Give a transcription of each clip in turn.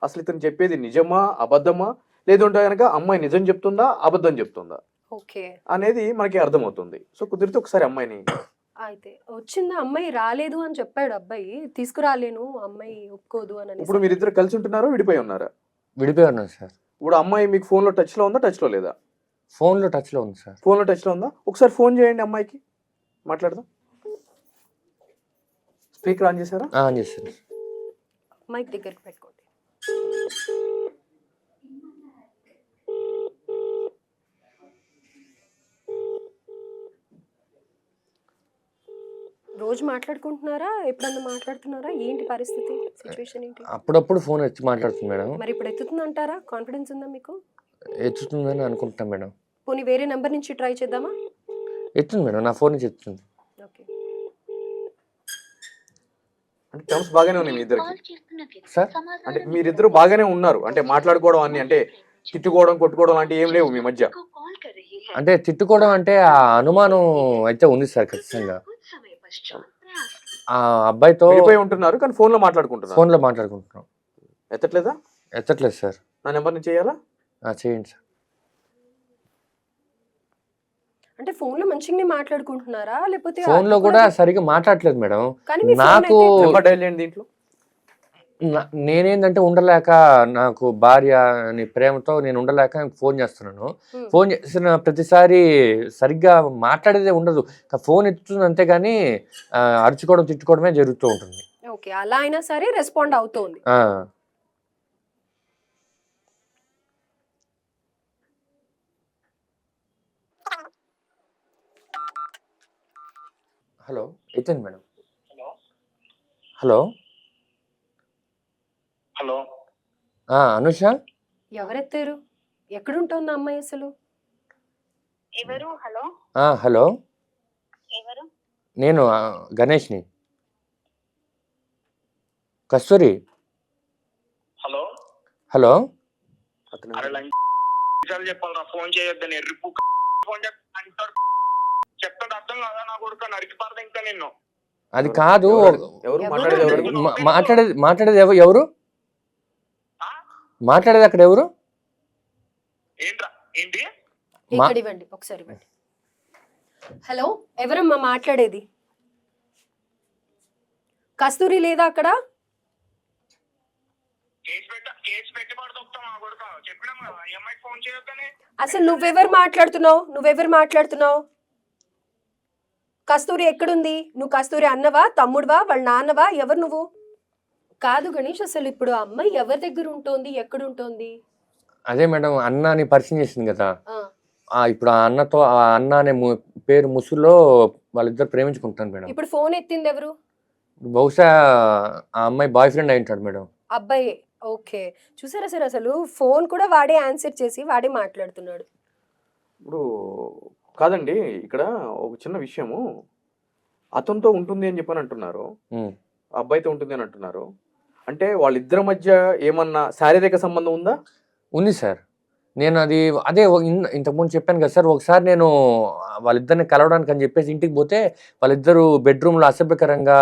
అసలు ఇతను చెప్పేది నిజమా? అబద్ధమా? లేదంటే గనక అమ్మాయి నిజం చెప్తుందా? అబద్ధం చెప్తుందా? ఓకే. అనేది మనకి అర్థమవుతుంది. సో, కుదిరితే ఒకసారి అమ్మాయిని అయితే వచ్చిందా అమ్మాయి రాలేదు అని చెప్పాడు అబ్బాయి. తీసుకురాలేను అమ్మాయి ఒప్పుకోదు అని అనేసి ఇప్పుడు అన్నాడు. మీరిద్దరు కలిసి ఉంటున్నారా? విడిపోయి ఉన్నారా? విడిపోయి ఉన్నాను సార్. ఇప్పుడు అమ్మాయి మీకు ఫోన్‌లో టచ్‌లో ఉందా? టచ్‌లో లేదా? ఫోన్‌లో టచ్‌లో ఉంది సార్. ఫోన్‌లో టచ్‌లో ఉందా? ఒకసారి ఫోన్ చేయండి అమ్మాయికి. మాట్లాడదాం. స్పీకర్ ఆన్ చేశారా? ఆన్ చేశాను. మైక్ దగ్గరికి పెట్టుకోండి. రోజు మాట్లాడుకుంటున్నారా? ఎప్పుడన్నా మాట్లాడుతున్నారా? ఏంటి పరిస్థితి? సిట్యుయేషన్ ఏంటి? అప్పుడప్పుడు ఫోన్ ఎత్తి మాట్లాడుతుంది మేడం. మరి ఇప్పుడు ఎత్తుతుందంటారా? కాన్ఫిడెన్స్ ఉందా మీకు? ఎత్తుతుందని అనుకుంటున్నాను మేడం. పోనీ వేరే నంబర్ నుంచి ట్రై చేద్దామా? ఎత్తుంది మేడం. నా ఫోన్ నుంచి ఎత్తుతుంది. ఓకే. అంటే టర్మ్స్ బాగానే ఉన్నాయి మీ ఇద్దరికి. సార్ అంటే మీరిద్దరు బాగానే ఉన్నారు. అంటే మాట్లాడుకోవడం అన్ని అంటే తిట్టుకోవడం, కొట్టుకోవడం లాంటివి ఏం లేవు మీ మధ్య. అంటే తిట్టుకోవడం అంటే ఆ అనుమానం అయితే ఉంది సార్ ఖచ్చితంగా. ఆ అబ్బాయితో విడిపోయి ఉంటున్నారు కానీ ఫోన్‌లో మాట్లాడుకుంటున్నారు. ఫోన్‌లో మాట్లాడుకుంటున్నాం. ఎత్తట్లేదా? ఎత్తట్లేదు సార్. నా నంబర్ నుంచి చేయాలా? చేయండి సార్. అంటే ఫోన్‌లో మంచిగానే మాట్లాడుకుంటున్నారా? లేకపోతే ఫోన్‌లో కూడా సరిగ్గా మాట్లాడట్లేదు మేడం. కానీ మీ ఫోన్ నాకు అయితే నంబర్ డయల్ చేయండి దీంట్లో. నేనేందంటే ఉండలేక నాకు భార్య అని ప్రేమతో నేను ఉండలేక ఫోన్ చేస్తున్నాను. ఫోన్ చేసిన ప్రతిసారి సరిగ్గా మాట్లాడేదే ఉండదు. ఫోన్ ఎత్తుతుంది అంతేగాని అరుచుకోవడం తిట్టుకోవడమే జరుగుతూ ఉంటుంది. ఓకే. అలా అయినా సరే రెస్పాండ్ అవుతోంది. హలో ఎత్తండి మేడం. హలో హలో అనుష ఎవరెత్తారు? ఎక్కడుంటోంది ఆ అమ్మాయి అసలు? ఎవరు? హలో హలో ఎవరు? నేను గణేష్ని. కస్తూరి. హలో హలో అతను అరే చెప్పాలరా ఫోన్ చేయొద్దని ఎర్రిపు ఫోన్ అంటాడు చెప్తాడు అర్థం కాదా నా కొడుకు నరికి పారదా ఇంకా నిన్ను అది కాదు. ఎవరు ఎవరు? మాట్లాడేది ఎవరు? మాట్లాడేది ఎవరు? ఆ? మాట్లాడేది అక్కడ ఎవరు? ఏంట్రా ఏంటి? ఇక్కడ ఇవ్వండి ఒకసారి ఇవ్వండి. హలో ఎవరమ్మా మాట్లాడేది? కస్తూరి లేదా అక్కడ? కేసు పెట్టి పడుతాం నా కొడుకు చెప్పినాం కదా ఈ అమ్మాయికి ఫోన్ చేయొద్దని. అసలు నువ్వెవరు మాట్లాడుతున్నావు? కస్తూరి ఎక్కడుంది? నువ్వు కస్తూరి అన్నవా, తమ్ముడువా, వాళ్ళ నాన్నవా, ఎవరు నువ్వు? కాదు గణేష్, అసలు ఇప్పుడు ఆ అమ్మాయి ఎవరి దగ్గర ఉంటోంది, ఎక్కడుంటోంది? అదే మేడం అన్నని పరిచయం చేసింది కదా. ఇప్పుడు ఆ అన్నతో ఆ అన్న అనే పేరు ముసులో వాళ్ళిద్దరు ప్రేమించుకుంటాను మేడం. ఇప్పుడు ఫోన్ ఎత్తింది ఎవరు? బహుశా ఆ అమ్మాయి బాయ్ ఫ్రెండ్ అయి ఉంటాడు మేడం. అబ్బాయి. ఓకే. చూసారా సార్, అసలు ఫోన్ కూడా వాడే ఆన్సర్ చేసి వాడే మాట్లాడుతున్నాడు. ఇప్పుడు కాదండి ఇక్కడ ఒక చిన్న విషయము. అతనితో ఉంటుంది అని చెప్పని అంటున్నారు. అబ్బాయితో ఉంటుంది అని అంటున్నారు. అంటే వాళ్ళిద్దరి మధ్య ఏమన్నా శారీరక సంబంధం ఉందా? ఉంది సార్. నేను అదే ఇంతకుముందు చెప్పాను కదా సార్. ఒకసారి నేను వాళ్ళిద్దరిని కలవడానికి అని చెప్పేసి ఇంటికి పోతే వాళ్ళిద్దరు బెడ్రూమ్లో అసభ్యకరంగా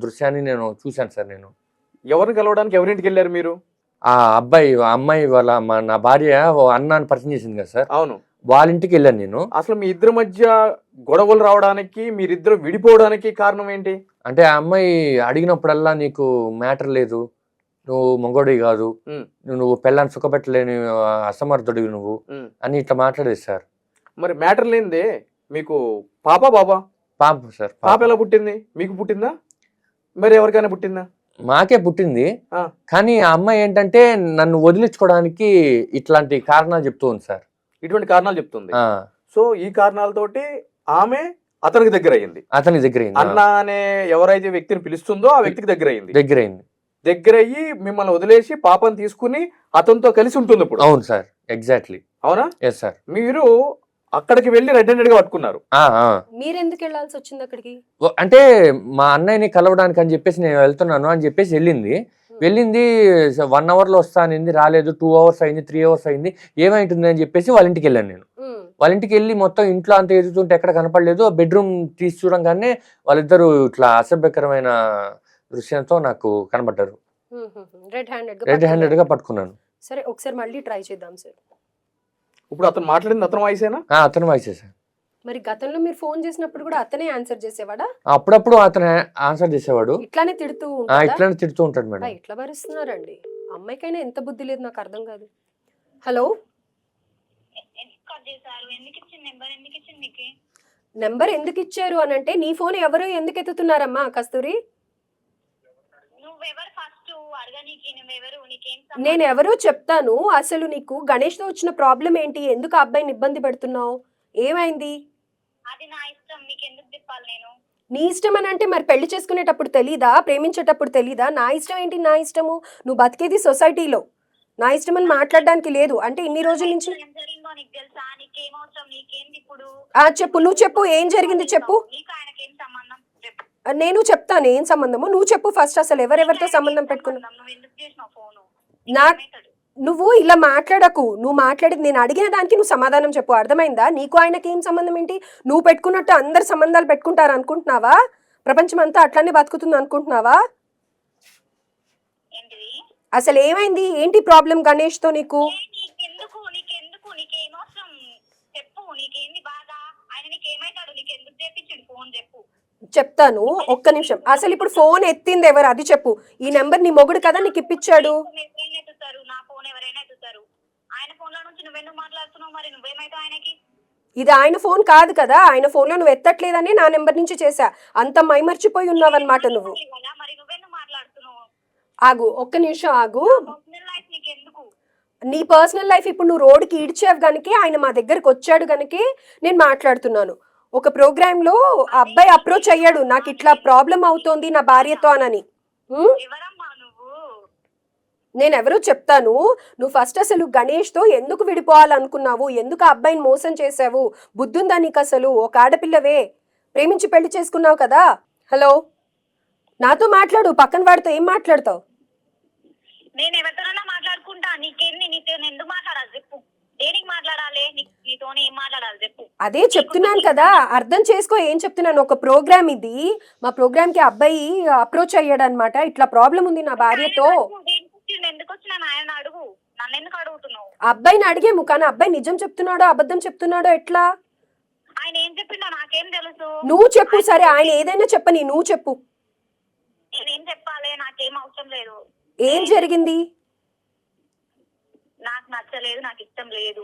దృశ్యాన్ని నేను చూశాను సార్. నేను ఎవరిని కలవడానికి ఎవరింటికి వెళ్ళారు మీరు? ఆ అమ్మాయి వాళ్ళ నా భార్య అన్న అని పరిచయం చేసింది కదా సార్. అవును. వాళ్ళ ఇంటికి వెళ్ళాను నేను. అసలు మీ ఇద్దరి మధ్య గొడవలు రావడానికి మీరిద్దరు విడిపోవడానికి కారణం ఏంటి? అంటే ఆ అమ్మాయి అడిగినప్పుడల్లా నీకు మ్యాటర్ లేదు, నువ్వు మగోడివి కాదు, నువ్వు పెళ్ళాన్ని సుఖపెట్టలేని అసమర్థుడివి నువ్వు అని ఇట్లా మాట్లాడేది సార్. మరి మ్యాటర్ లేనిదే మీకు పాప బాబా? పాప సార్. పాప ఎలా పుట్టింది? మీకు పుట్టిందా? మరి ఎవరికైనా పుట్టిందా? మాకే పుట్టింది. కానీ ఆ అమ్మాయి ఏంటంటే నన్ను వదిలించుకోవడానికి ఇట్లాంటి కారణాలు చెప్తూ ఉంది సార్. ఇటువంటి కారణాలు చెప్తుంది. సో ఈ కారణాలతోటి ఆమె అతనికి దగ్గర అయ్యింది. అన్న అనే ఎవరైతే వ్యక్తిని పిలుస్తుందో ఆ వ్యక్తికి దగ్గర అయ్యి మిమ్మల్ని వదిలేసి పాపని తీసుకుని అతనితో కలిసి ఉంటుంది ఇప్పుడు. అవును సార్. ఎగ్జాక్ట్లీ. అవునా? Yes sir. మీరు అక్కడికి వెళ్ళి రెడ్ హ్యాండెడ్ గా పట్టుకున్నారు. మీరు ఎందుకు వెళ్ళాల్సి వచ్చింది అక్కడికి? అంటే మా అన్నయ్యని కలవడానికి అని చెప్పేసి నేను వెళ్తున్నాను అని చెప్పేసి వెళ్ళింది 1 అవర్లో వస్తానింది, రాలేదు. 2 అవర్స్ అయింది, 3 అవర్స్ అయింది. ఏమైంటుంది అని చెప్పేసి వాళ్ళ ఇంటికి వెళ్ళాను నేను. వాళ్ళ ఇంటికి వెళ్ళి మొత్తం ఇంట్లో అంతా ఎదుగుతుంటే ఎక్కడ కనపడలేదు. బెడ్రూమ్ తీసి చూడంగానే వాళ్ళిద్దరూ ఇట్లా అసభ్యకరమైన దృశ్యంతో నాకు కనబడ్డారు. రెడ్ హ్యాండెడ్ గా పట్టుకున్నాను. సరే ఒకసారి మళ్ళీ ట్రై చేద్దాం సార్. ఇప్పుడు అతను మాట్లాడింది అతను వాయిసేనా? అతను వాయిసే సార్. మరి గతంలో మీరు ఫోన్ చేసినప్పుడు కూడా అతనే ఆన్సర్ చేసేవాడా? అప్పుడప్పుడు అతను ఆన్సర్ చేసేవాడు. ఇట్లానే తిడుతూ ఇట్లానే తిడుతూ ఉంటాడు మేడం. ఇట్లా భరిస్తున్నారండి. అమ్మాయికైనా ఎంత బుద్ధి లేదు నాకు అర్థం కాదు. హలో, నెంబర్ ఎందుకు ఇచ్చారు అని అంటే నీ ఫోన్ ఎవరు ఎందుకు ఎత్తుతున్నారమ్మా కస్తూరి? నేను ఎవరో చెప్తాను. అసలు నీకు గణేష్ తో వచ్చిన ప్రాబ్లం ఏంటి? ఎందుకు ఆ అబ్బాయిని ఇబ్బంది పెడుతున్నావు? ఏమైంది? నీ ఇష్టం అని అంటే మరి పెళ్లి చేసుకునేటప్పుడు తెలీదా? ప్రేమించేటప్పుడు తెలీదా? నా ఇష్టం ఏంటి? నా ఇష్టము నువ్వు బతికేది సొసైటీలో. నా ఇష్టం అని మాట్లాడడానికి లేదు అంటే ఇన్ని రోజుల నుంచి. చెప్పు, నువ్వు చెప్పు, ఏం జరిగింది చెప్పు. నేను చెప్తాను ఏం సంబంధము. నువ్వు చెప్పు ఫస్ట్, అసలు ఎవరెవరితో సంబంధం పెట్టుకున్నావు? నువ్వు ఇలా మాట్లాడకు. నువ్వు మాట్లాడేది నేను అడిగిన దానికి నువ్వు సమాధానం చెప్పు. అర్థమైందా? నీకు ఆయనకి ఏం సంబంధం ఏంటి? నువ్వు పెట్టుకున్నట్టు అందరు సంబంధాలు పెట్టుకుంటారు అనుకుంటున్నావా? ప్రపంచం అంతా అట్లానే బతుకుతుంది అనుకుంటున్నావా? అసలు ఏమైంది? ఏంటి ప్రాబ్లం గణేష్ తో నీకు? చెప్తాను, ఒక్క నిమిషం. అసలు ఇప్పుడు ఫోన్ ఎత్తింది ఎవరు అది చెప్పు. ఈ నెంబర్ నీ మొగుడు కదా నీకు ఇప్పించాడు. ఇది ఆయన ఫోన్ కాదు కదా. ఆయన ఫోన్ లో నువ్వు ఎత్తట్లేదని నా నెంబర్ నుంచి చేసా. అంత మైమర్చిపోయి ఉన్నావన్నమాట నువ్వు. ఆగు, ఒక్క నిమిషం ఆగు. నీ పర్సనల్ లైఫ్ ఇప్పుడు నువ్వు రోడ్డుకి ఈడ్చావు గనుక ఆయన మా దగ్గరకు వచ్చాడు గనుక నేను మాట్లాడుతున్నాను. ఒక ప్రోగ్రామ్ లో అబ్బాయి అప్రోచ్ అయ్యాడు, నాకు ఇట్లా ప్రాబ్లం అవుతోంది నా భార్యతో అని. నేను ఎవరో చెప్తాను. నువ్వు ఫస్ట్ అసలు గణేష్ తో ఎందుకు విడిపోవాలనుకున్నావు? ఎందుకు ఆ అబ్బాయిని మోసం చేసావు? బుద్ధుందా నీకు అసలు? ఒక ఆడపిల్లవే, ప్రేమించి పెళ్లి చేసుకున్నావు కదా. హలో, నాతో మాట్లాడు, పక్కన వాడితో ఏం మాట్లాడతావు? నేను ఎవరితోనైనా మాట్లాడుకుంటా. నీకేంది? నీతో ఎందుకు మాట్లాడాలి చెప్పు. దేనికి మాట్లాడాలి? నీతోనే ఏం మాట్లాడాలి చెప్పు. అదే చెప్తున్నాను కదా, అర్థం చేసుకో ఏం చెప్తున్నాను. ఒక ప్రోగ్రామ్ ఇది, మా ప్రోగ్రామ్ కి అబ్బాయి అప్రోచ్ అయ్యాడు అనమాట. ఇట్లా ప్రాబ్లం ఉంది నా భార్యతో. ఎందుకు వచ్చినా ఆయన అడుగు, నన్ను ఎందుకు అడుగుతున్నావు? అబ్బాయిని అడిగేము, కానీ అబ్బాయి నిజం చెప్తున్నాడో అబద్ధం చెప్తున్నాడో ఎట్లా? ఆయన ఏం చెప్పిండో నాకేం తెలుసు. నువ్వు చెప్పు. సరే ఆయన ఏదైనా చెప్పని, నువ్వు చెప్పు. నేనేం చెప్పాలి? నాకేం అవసరం లేదు. ఏం జరిగింది? నాకు నచ్చలేదు, నాకు ఇష్టం లేదు.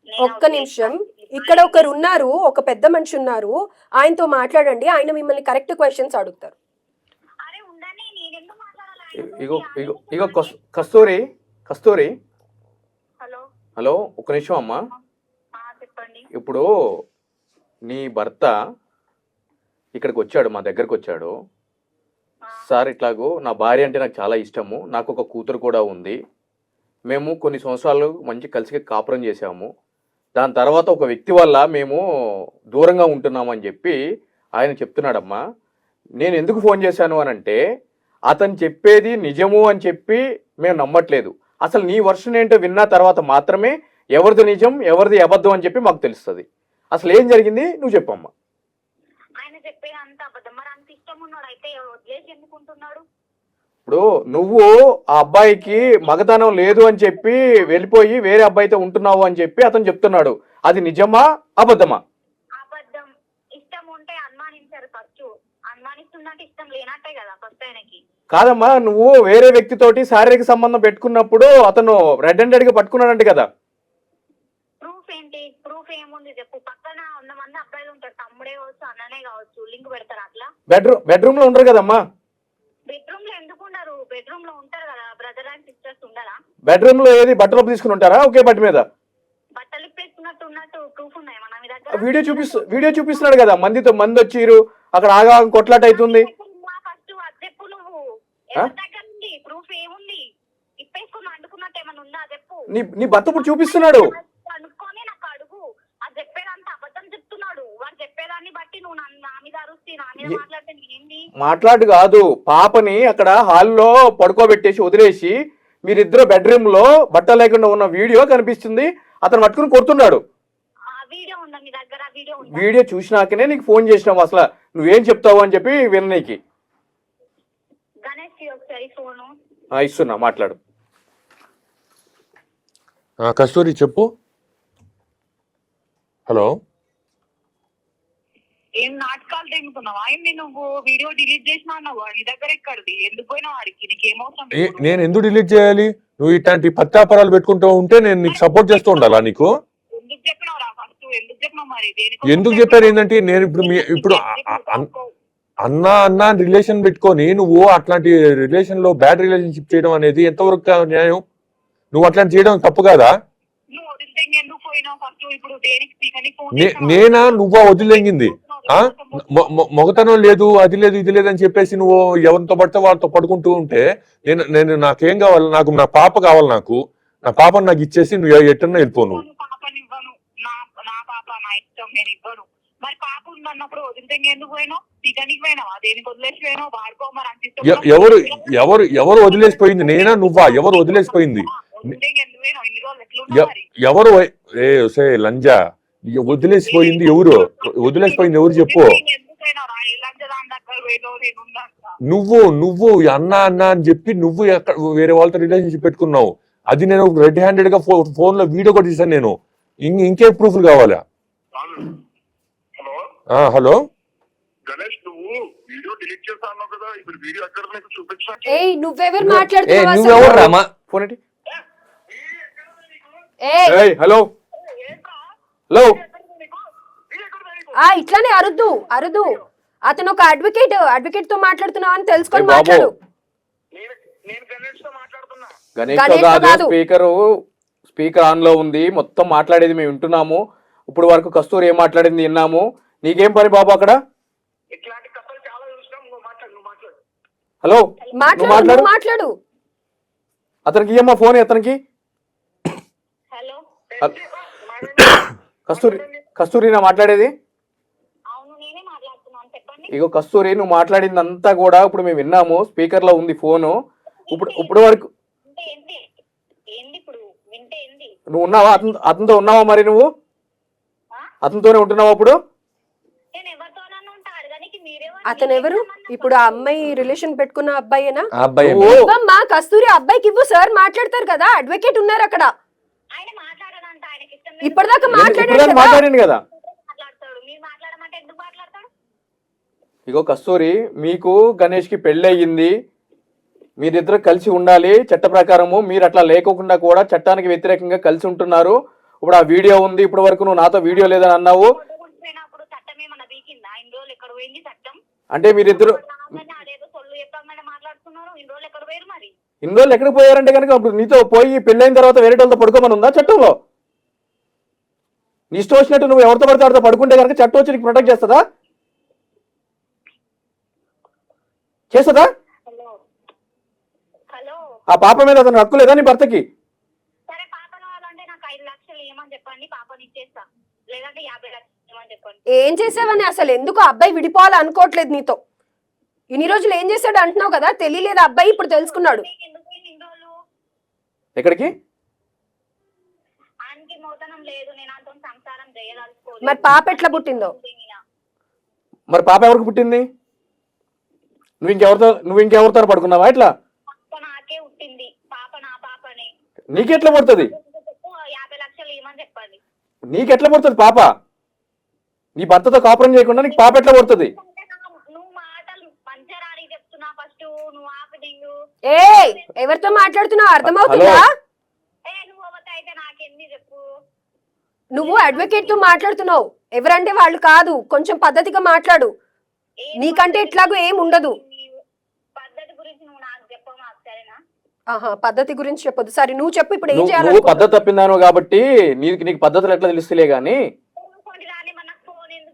ఒక్క నిమిషం, ఇక్కడ ఒకరు ఉన్నారు, ఒక పెద్ద మనిషి ఉన్నారు, ఆయనతో మాట్లాడండి. ఆయన మిమ్మల్ని కరెక్ట్ క్వశ్చన్స్ అడుగుతారు. అరే ఉండని, నేనెందుకు మాట్లాడాలి? ఇగో కస్తూరి. హలో హలో, ఒక్క నిమిషం అమ్మా. చెప్పండి. ఇప్పుడు నీ భర్త ఇక్కడికి వచ్చాడు, మా దగ్గరకు వచ్చాడు. సార్ ఇట్లాగూ నా భార్య అంటే నాకు చాలా ఇష్టము, నాకు ఒక కూతురు కూడా ఉంది, మేము కొన్ని సంవత్సరాలు మంచి కలిసి కాపురం చేసాము, దాని తర్వాత ఒక వ్యక్తి వల్ల మేము దూరంగా ఉంటున్నామని చెప్పి ఆయన చెప్తున్నాడమ్మా. నేను ఎందుకు ఫోన్ చేశాను అని అంటే అతను చెప్పేది నిజము అని చెప్పి మేము నమ్మట్లేదు. అసలు నీ వర్షన్ ఏంటో విన్న తర్వాత మాత్రమే ఎవరిది నిజం ఎవరిది అబద్ధం అని చెప్పి మాకు తెలుస్తుంది. అసలు ఏం జరిగింది నువ్వు చెప్పమ్మా. ఆయన చెప్పేది అంత అబద్ధం. మరి అంత ఇష్టం ఉన్నాడు అయితే వదిలేసి ఎందుకుంటున్నాడు? ఇప్పుడు నువ్వు ఆ అబ్బాయికి మగతనం లేదు అని చెప్పి వెళ్ళిపోయి వేరే అబ్బాయితో ఉంటున్నావు అని చెప్పి అతను చెప్తున్నాడు. అది నిజమా అబద్ధమా? అబద్ధం. ఇష్టం ఉంటే అనుమానించారు ఫస్ట్. అనుమానిస్తున్నట్టు ఇష్టం లేనట్టే కదా ఫస్ట్ ఆయనకి. కాదమ్మా, నువ్వు వేరే వ్యక్తితోటి శారీరక సంబంధం పెట్టుకున్నప్పుడు అతను రెడ్ హ్యాండెడ్ గా పట్టుకున్నాడంట కదా. ప్రూఫ్ ఏంటి? ప్రూఫ్ ఏముంది చెప్పు. పక్కన 100 మంది అబ్బాయిలు ఉంటారు, తమ్ముడే కావచ్చు అన్ననే కావచ్చు, లింక్ పెడతారు అట్లా. బెడ్రూమ్ లో ఉండరు కదమ్మా. బెడ్రూమ్ లో ఎందుకు ఉండరు? బెడ్రూమ్ లో ఉంటారు కదా, బ్రదర్ అండ్ సిస్టర్స్ ఉండరా? బెడ్రూమ్ లో ఏది బట్టలు తీసుకుని ఉంటారా ఒకే బట్ట మీద? బట్టలు ఇప్పేసుకున్నట్టు ఉన్నట్టు ప్రూఫ్ ఉన్నాయి మన మీ దగ్గర. వీడియో చూపిస్తున్నాడు కదా, మంది వచ్చిరు అక్కడ ఆగా కొట్లాట అవుతుంది. ఫస్ట్ అది చెప్పు నువ్వు. ఎవరి దగ్గర ఉంది ప్రూఫ్? ఏముంది? ఇప్పేసుకుని అనుకున్నట్టు ఏమైనా ఉందా చెప్పు. నీ భర్త ఇప్పుడు చూపిస్తున్నాడు. అనుకోని నాకు అడుగు. అది చెప్పేదంతా అబద్ధం చెప్తున్నాడు. వాడు చెప్పేదాన్ని బట్టి నువ్వు నా మీద అరుస్తే నా మీద మాట్లాడితే నేనేంది? మాట్లాడు కాదు, పాపని అక్కడ హాల్లో పడుకోబెట్టేసి వదిలేసి మీరిద్దరు బెడ్రూమ్ లో బట్టలు లేకుండా ఉన్న వీడియో కనిపిస్తుంది. అతను పట్టుకుని కొడుతున్నాడు. వీడియో చూసినాకనే నీకు ఫోన్ చేసినావు. అసలు నువ్వేం చెప్తావు అని చెప్పి విననీకి. గణేష్ ఒకసారి ఫోను ఇస్తున్నా, మాట్లాడు. కస్తూరి చెప్పు. హలో. ఏం నాటకాలు తెంగుతున్నావా? ఏంటి నువ్వు వీడియో డిలీట్ చేసినా అన్నావు, నీ దగ్గర ఎక్కడిది? ఎందుకు పోయినావు వాడికి? నీకేమవసరం? నేను ఎందుకు డిలీట్ చేయాలి? నువ్వు ఇట్లాంటి పత్యాపరాలు పెట్టుకుంటూ ఉంటే నేను నీకు సపోర్ట్ చేస్తూ ఉండాలా? నీకు ఎందుకు చెప్పినావు రా? ఫస్ట్ ఎందుకు చెప్పినావు? మరి ఎందుకు చెప్పారు ఏంటంటే, నేను ఇప్పుడు అన్న రిలేషన్ పెట్టుకొని నువ్వు అట్లాంటి రిలేషన్ లో బ్యాడ్ రిలేషన్షిప్ చేయడం అనేది ఎంతవరకు న్యాయం? నువ్వు అట్లాంటి చేయడం తప్పు కాదా? నేనా నువ్వా వదిలేంగింది? మొగతనం లేదు, అది లేదు, ఇది లేదని చెప్పేసి నువ్వు ఎవరితో పడితే వాళ్ళతో పడుకుంటూ ఉంటే నేను నాకేం కావాలి? నాకు నా పాప కావాలి. నా పాపను నాకు ఇచ్చేసి నువ్వు ఎట్టన్నా వెళ్ళిపో. నువ్వు ఎవరు వదిలేసిపోయింది? నేనా నువ్వా? ఎవరు వదిలేసిపోయింది? ఎవరు? లంజా, వదిలేసిపోయింది ఎవరు? వదిలేసిపోయింది ఎవరు చెప్పు. నువ్వు అన్న అని చెప్పి నువ్వు వేరే వాళ్ళతో రిలేషన్షిప్ పెట్టుకున్నావు. అది నేను రెడ్ హ్యాండెడ్ గా ఫోన్ లో వీడియో కూడా తీసాను నేను. ఇంకే ప్రూఫ్లు కావాలా? హలో గణేష్, నువ్వు వీడియో డిలీట్ చేస్తాను కదా, ఇప్పుడు వీడియో ఎక్కడ నీకు చూపించా? నువ్వెవరు మాట్లాడుతున్నావు? Hello hello. ఇట్లానే అరుదు. అతను ఒక అడ్వకేట్ తో మాట్లాడుతున్నావు అని తెలుసుకొని మాట్లాడు. గణేష్ కాదు, స్పీకర్ ఆన్ లో ఉంది. మొత్తం మాట్లాడేది మేము వింటున్నాము. ఇప్పుడు వరకు కస్తూరి ఏం మాట్లాడింది విన్నాము. నీకేం పని బాబు అక్కడ? హలో, మాట్లాడు. అతనికి ఇయ్యమ్మా ఫోన్. అతనికి కస్తూరి నా మాట్లాడేది. ఇగో కస్తూరి, నువ్వు మాట్లాడిందంతా కూడా ఇప్పుడు మేము విన్నాము. స్పీకర్ లో ఉంది ఫోను. ఇప్పుడు వరకు నువ్వు ఉన్నావా? అతనితో ఉన్నావా? మరి నువ్వు అతనితోనే ఉంటున్నావా? అప్పుడు అతను ఎవరు? ఇప్పుడు ఆ అమ్మాయి రిలేషన్ పెట్టుకున్న అబ్బాయేనా? అబ్బాయి మా కస్తూరి అబ్బాయికి ఇవ్వు, సార్ మాట్లాడతారు కదా, అడ్వకేట్ ఉన్నారు అక్కడ. ఇప్పటిదాకా మాట్లాడాను కదా. ఇగో కస్తూరి, మీకు గణేష్ కి పెళ్లి అయ్యింది. మీరిద్దరు కలిసి ఉండాలి చట్ట ప్రకారము. మీరు అట్లా లేకోకుండా కూడా చట్టానికి వ్యతిరేకంగా కలిసి ఉంటున్నారు. ఇప్పుడు ఆ వీడియో ఉంది. ఇప్పటి వరకు నువ్వు నాతో వీడియో లేదని అన్నావు. అంటే మీరిద్దరు ఇన్ని రోజులు ఎక్కడికి పోయారంటే కనుక అప్పుడు నీతో పోయి పెళ్ళైన తర్వాత వేరే వాళ్ళతో పడుకోమని ఉందా చట్టంలో? నీ ఇష్టం వచ్చినట్టు నువ్వు ఎవరితో పడితే వాడితో పడుకుంటే కనుక చట్టం వచ్చి నీకు ప్రొటెక్ట్ చేస్తుందా? ఆ పాప మీద అతను హక్కు లేదా నీ భర్తకి? ఏం చేసావని అసలు ఎందుకు అబ్బాయి విడిపోవాలి అనుకోవట్లేదు నీతో? ఇన్ని రోజులు ఏం చేశాడు అంటున్నావు కదా, తెలియలేదు అబ్బాయి, ఇప్పుడు తెలుసుకున్నాడు. ఎక్కడికి? మరి పాప ఎట్లా పుట్టిందో? మరి పాప ఎవరికి పుట్టింది? నువ్వు ఇంకెవరితో పడుకున్నావా? ఎట్లా నీకెట్లా పుడుతుంది? నీకెట్లా పుడుతుంది పాప? నీ భర్తతో కాపురం చేయకుండా నీకు పాప ఎట్లా పుడుతుంది? ఎవరితో మాట్లాడుతున్నావు అర్థమవుతుందా? నువ్వు అడ్వకేట్ తో మాట్లాడుతున్నావు. ఎవరంటే వాళ్ళు కాదు, కొంచెం పద్ధతిగా మాట్లాడు. నీకంటే ఇట్లాగూ ఏం ఉండదు. పద్ధతి గురించి చెప్పొద్దు. సరే నువ్వు చెప్పు, ఇప్పుడు ఏం చేయాలి? నువ్వు పద్ధతి తప్పిందాను కాబట్టి నీకు పద్ధతులు ఎట్లా తెలుస్తులే గానీ